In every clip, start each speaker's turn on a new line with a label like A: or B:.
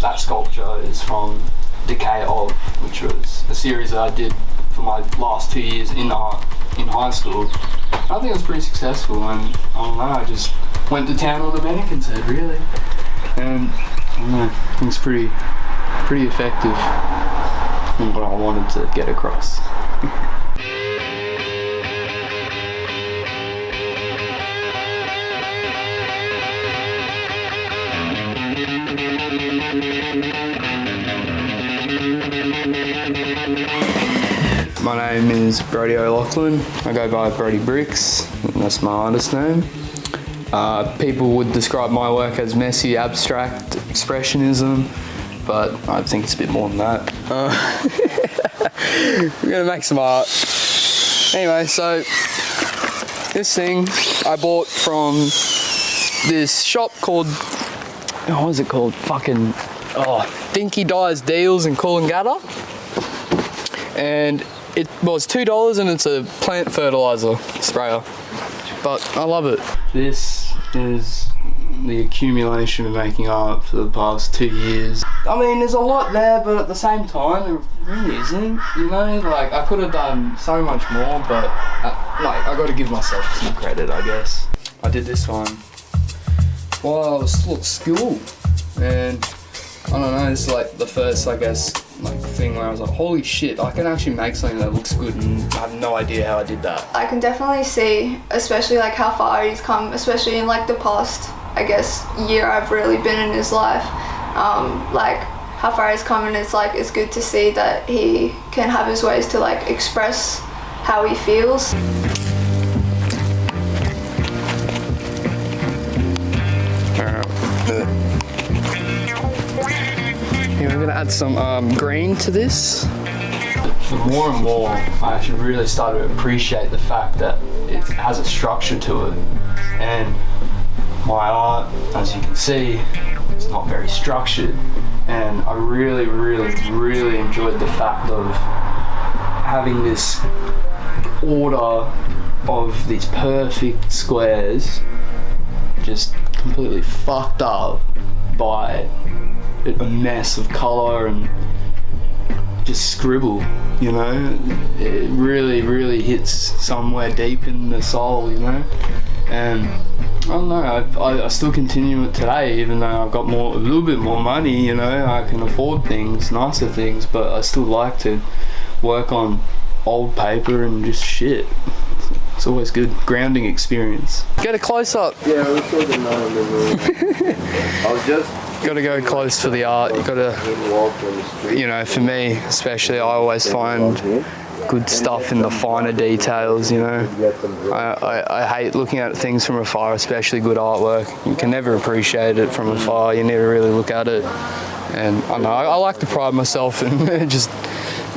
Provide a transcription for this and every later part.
A: that sculpture is from Decay Of, which was a series that I did for my last 2 years in art in high school. I think it was pretty successful, and I don't know, I just went to town on the mannequin's head, really. And I don't know, I think it's pretty effective in what I wanted to get across. My name is Brodie O'Loughlin. I go by Brodie Bricks, and that's my artist name. People would describe my work as messy, abstract expressionism, but I think it's a bit more than that. We're gonna make some art. Anyway, so this thing I bought from this shop called, what was it called? Dinky Dyes Deals in Coolangatta. And it was $2 and it's a plant fertilizer sprayer. But I love it. This is the accumulation of making art for the past 2 years. I mean, there's a lot there, but at the same time, there really isn't, you know? Like, I could have done so much more, but I got to give myself some credit, I guess. I did this one while I was still at school, and I don't know, it's like the first, I guess, like thing where I was like, holy shit, I can actually make something that looks good, and I have no idea how I did that. I can definitely see, especially like how far he's come, especially in like the past, I guess, year I've really been in his life. Like how far he's come, and it's like, it's good to see that he can have his ways to like express how he feels. We're gonna add some green to this. The more and more, I actually really started to appreciate the fact that it has a structure to it. And my art, as you can see, is not very structured. And I really, really, really enjoyed the fact of having this order of these perfect squares just completely fucked up by a mess of colour and just scribble, you know. It really, really hits somewhere deep in the soul, you know. And I don't know, I still continue it today, even though I've got a little bit more money, you know. I can afford things, nicer things, but I still like to work on old paper and just shit. It's always good, grounding experience. Get a close up.
B: Yeah, I was sure that none of them I was just
A: gotta go close for the art. You gotta, you know, for me especially, I always find good stuff in the finer details, you know. I hate looking at things from afar, especially good artwork. You can never appreciate it from afar, you never really look at it. And I don't know, I like to pride myself in just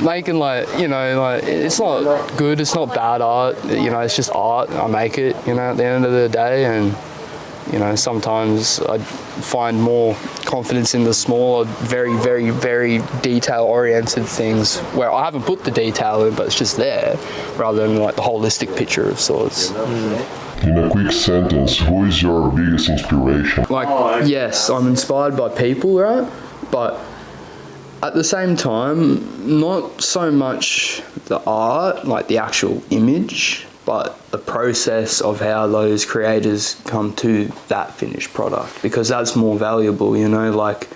A: making, like, you know, like, it's not good, it's not bad art, you know, it's just art. I make it, you know, at the end of the day. And you know, sometimes I find more confidence in the smaller, very, very, very detail-oriented things where I haven't put the detail in, but it's just there, rather than like the holistic picture of sorts.
C: In a quick sentence, who is your biggest inspiration?
A: Like, yes, I'm inspired by people, right? But at the same time, not so much the art, like the actual image, but the process of how those creators come to that finished product, because that's more valuable, you know. Like,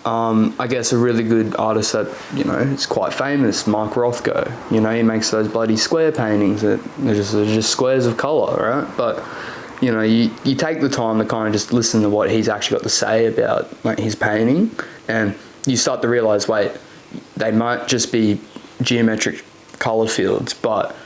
A: I guess a really good artist that, you know, is quite famous, Mark Rothko, you know, he makes those bloody square paintings that they're just squares of colour, right? But, you know, you take the time to kind of just listen to what he's actually got to say about, like, his painting, and you start to realise, wait, they might just be geometric colour fields, but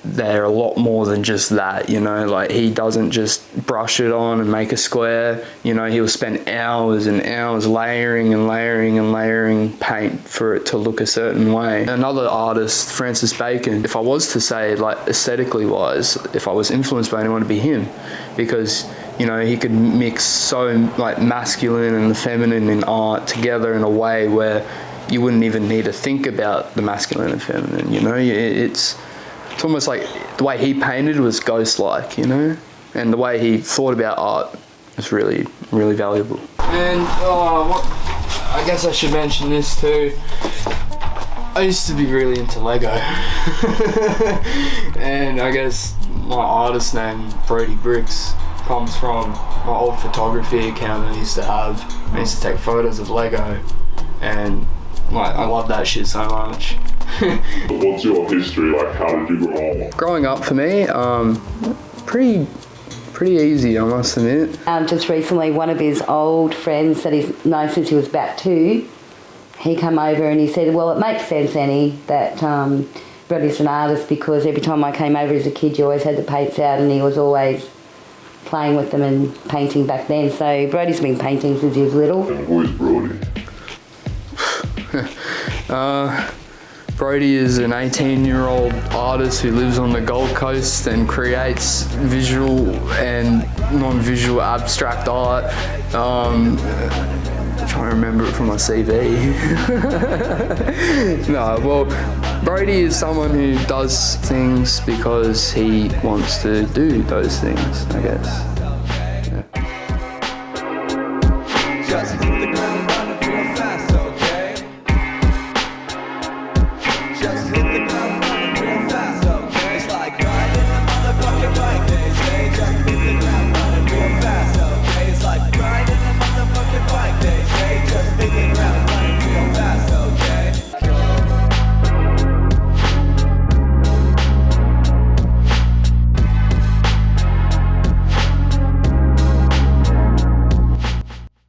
A: they're a lot more than just that, you know. Like, he doesn't just brush it on and make a square, you know. He'll spend hours and hours layering and layering and layering paint for it to look a certain way. Another artist, Francis Bacon, if I was to say, like, aesthetically wise, if I was influenced by anyone, to be him, because, you know, he could mix so, like, masculine and the feminine in art together in a way where you wouldn't even need to think about the masculine and feminine, you know. It's almost like the way he painted was ghost-like, you know, and the way he thought about art it's really, really valuable. And I guess I should mention this too. I used to be really into Lego. And I guess my artist name, Brodie Bricks, comes from my old photography account I used to have. I used to take photos of Lego, and like, I love that shit so much.
C: What's your history like? How did you grow up?
A: Growing up for me, pretty easy, I must admit.
D: Just recently, one of his old friends that he's known since he was about 2, he came over and he said, well, it makes sense, Annie, that Brodie's an artist, because every time I came over as a kid, you always had the paints out and he was always playing with them and painting back then. So Brodie's been painting since he was little.
C: And who is Brodie?
A: Brodie is an 18-year-old artist who lives on the Gold Coast and creates visual and non-visual abstract art. I'm trying to remember it from my CV. No, well, Brodie is someone who does things because he wants to do those things, I guess.